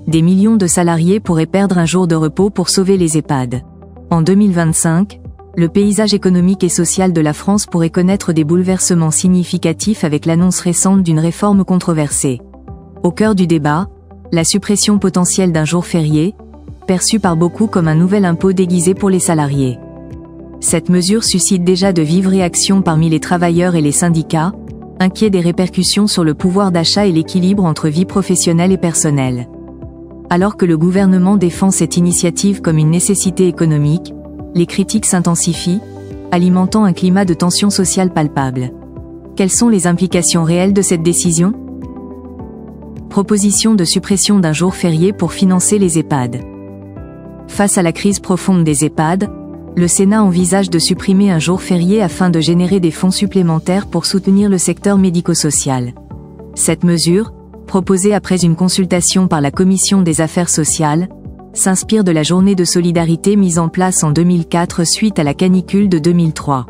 des millions de salariés pourraient perdre un jour de repos pour sauver les EHPAD. En 2025, le paysage économique et social de la France pourrait connaître des bouleversements significatifs avec l'annonce récente d'une réforme controversée. Au cœur du débat, la suppression potentielle d'un jour férié, perçu par beaucoup comme un nouvel impôt déguisé pour les salariés. Cette mesure suscite déjà de vives réactions parmi les travailleurs et les syndicats, inquiets des répercussions sur le pouvoir d'achat et l'équilibre entre vie professionnelle et personnelle. Alors que le gouvernement défend cette initiative comme une nécessité économique, les critiques s'intensifient, alimentant un climat de tension sociale palpable. Quelles sont les implications réelles de cette décision ? Proposition de suppression d'un jour férié pour financer les EHPAD. Face à la crise profonde des EHPAD, le Sénat envisage de supprimer un jour férié afin de générer des fonds supplémentaires pour soutenir le secteur médico-social. Cette mesure, proposée après une consultation par la Commission des Affaires sociales, s'inspire de la journée de solidarité mise en place en 2004 suite à la canicule de 2003.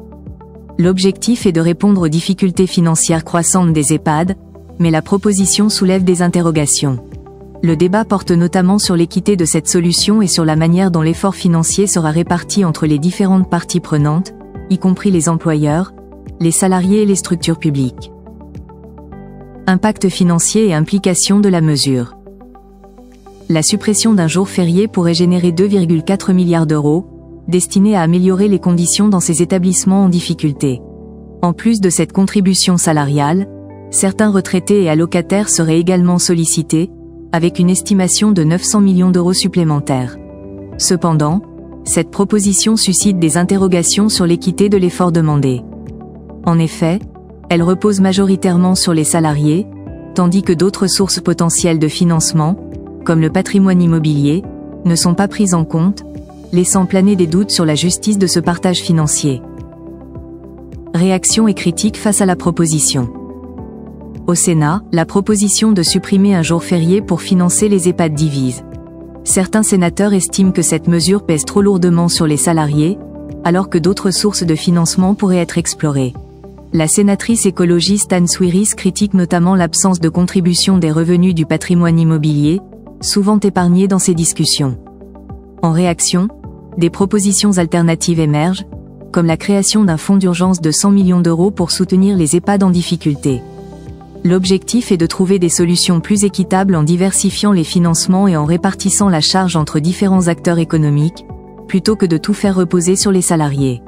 L'objectif est de répondre aux difficultés financières croissantes des EHPAD, mais la proposition soulève des interrogations. Le débat porte notamment sur l'équité de cette solution et sur la manière dont l'effort financier sera réparti entre les différentes parties prenantes, y compris les employeurs, les salariés et les structures publiques. Impact financier et implication de la mesure. La suppression d'un jour férié pourrait générer 2,4 milliards d'euros, destinés à améliorer les conditions dans ces établissements en difficulté. En plus de cette contribution salariale, certains retraités et allocataires seraient également sollicités, avec une estimation de 900 millions d'euros supplémentaires. Cependant, cette proposition suscite des interrogations sur l'équité de l'effort demandé. En effet, elle repose majoritairement sur les salariés, tandis que d'autres sources potentielles de financement, comme le patrimoine immobilier, ne sont pas prises en compte, laissant planer des doutes sur la justice de ce partage financier. Réactions et critiques face à la proposition. Au Sénat, la proposition de supprimer un jour férié pour financer les EHPAD divise. Certains sénateurs estiment que cette mesure pèse trop lourdement sur les salariés, alors que d'autres sources de financement pourraient être explorées. La sénatrice écologiste Anne Swiris critique notamment l'absence de contribution des revenus du patrimoine immobilier, souvent épargnés dans ces discussions. En réaction, des propositions alternatives émergent, comme la création d'un fonds d'urgence de 100 millions d'euros pour soutenir les EHPAD en difficulté. L'objectif est de trouver des solutions plus équitables en diversifiant les financements et en répartissant la charge entre différents acteurs économiques, plutôt que de tout faire reposer sur les salariés.